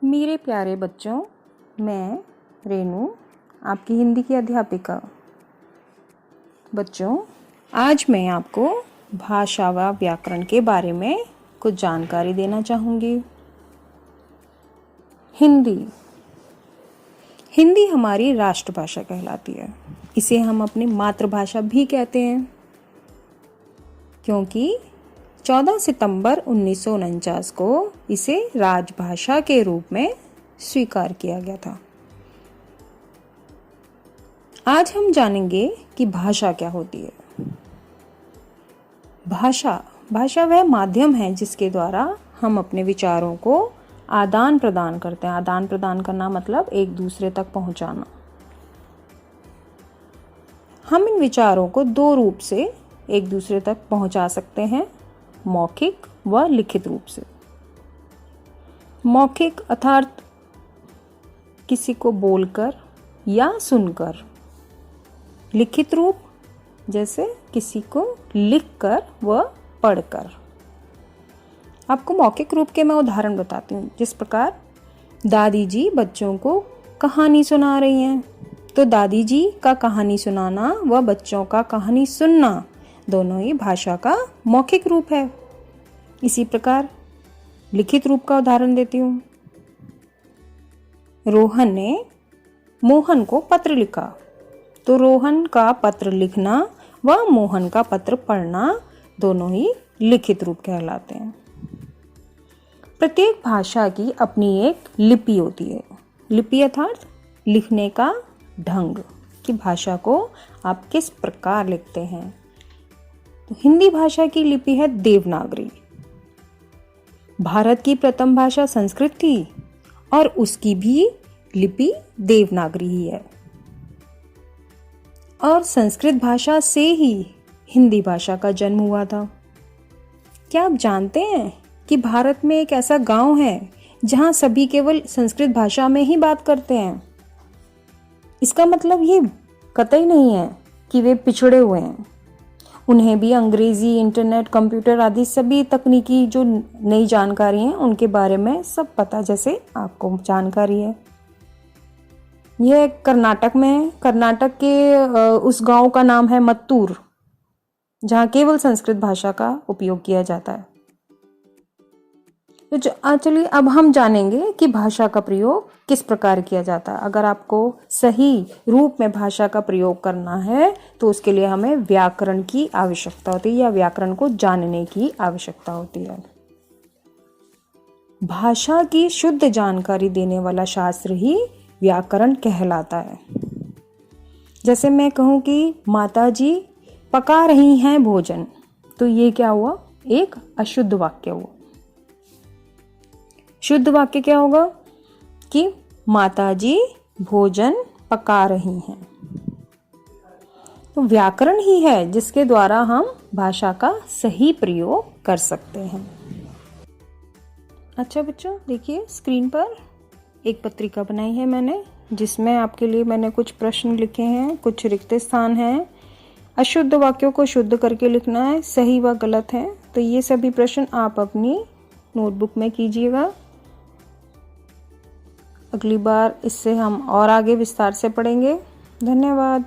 मेरे प्यारे बच्चों, मैं रेनू आपकी हिंदी की अध्यापिका। बच्चों, आज मैं आपको भाषा व व्याकरण के बारे में कुछ जानकारी देना चाहूँगी। हिंदी हमारी राष्ट्रभाषा कहलाती है। इसे हम अपनी मातृभाषा भी कहते हैं, क्योंकि 14 सितंबर 1949 को इसे राजभाषा के रूप में स्वीकार किया गया था। आज हम जानेंगे कि भाषा क्या होती है। भाषा वह माध्यम है जिसके द्वारा हम अपने विचारों को आदान प्रदान करते हैं। आदान प्रदान करना मतलब एक दूसरे तक पहुंचाना। हम इन विचारों को दो रूप से एक दूसरे तक पहुंचा सकते हैं, मौखिक व लिखित रूप से। मौखिक अर्थात किसी को बोलकर या सुनकर। लिखित रूप जैसे किसी को लिखकर व पढ़कर। आपको मौखिक रूप के मैं उदाहरण बताती हूँ। जिस प्रकार दादी जी बच्चों को कहानी सुना रही हैं, तो दादी जी का कहानी सुनाना व बच्चों का कहानी सुनना दोनों ही भाषा का मौखिक रूप है। इसी प्रकार लिखित रूप का उदाहरण देती हूँ। रोहन ने मोहन को पत्र लिखा, तो रोहन का पत्र लिखना व मोहन का पत्र पढ़ना दोनों ही लिखित रूप कहलाते हैं। प्रत्येक भाषा की अपनी एक लिपि होती है। लिपि अर्थात लिखने का ढंग, कि भाषा को आप किस प्रकार लिखते हैं। तो हिंदी भाषा की लिपि है देवनागरी। भारत की प्रथम भाषा संस्कृत थी और उसकी भी लिपि देवनागरी ही है। और संस्कृत भाषा से ही हिंदी भाषा का जन्म हुआ था। क्या आप जानते हैं कि भारत में एक ऐसा गांव है जहां सभी केवल संस्कृत भाषा में ही बात करते हैं? इसका मतलब ये कतई नहीं है कि वे पिछड़े हुए हैं। उन्हें भी अंग्रेजी, इंटरनेट, कंप्यूटर आदि सभी तकनीकी जो नई जानकारी हैं उनके बारे में सब पता, जैसे आपको जानकारी है। यह कर्नाटक में है। कर्नाटक के उस गांव का नाम है मत्तूर, जहां केवल संस्कृत भाषा का उपयोग किया जाता है। तो चलिए अब हम जानेंगे कि भाषा का प्रयोग किस प्रकार किया जाता है। अगर आपको सही रूप में भाषा का प्रयोग करना है तो उसके लिए हमें व्याकरण की आवश्यकता होती है, या व्याकरण को जानने की आवश्यकता होती है। भाषा की शुद्ध जानकारी देने वाला शास्त्र ही व्याकरण कहलाता है। जैसे मैं कहूँ कि माताजी पका रही हैं भोजन, तो ये क्या हुआ? एक अशुद्ध वाक्य हुआ। शुद्ध वाक्य क्या होगा? कि माताजी भोजन पका रही हैं। तो व्याकरण ही है जिसके द्वारा हम भाषा का सही प्रयोग कर सकते हैं। अच्छा बच्चों, देखिए स्क्रीन पर एक पत्रिका बनाई है मैंने, जिसमें आपके लिए मैंने कुछ प्रश्न लिखे हैं, कुछ रिक्त स्थान हैं। अशुद्ध वाक्यों को शुद्ध करके लिखना है, सही व गलत है। तो ये सभी प्रश्न आप अपनी नोटबुक में कीजिएगा। अगली बार इससे हम और आगे विस्तार से पढ़ेंगे। धन्यवाद।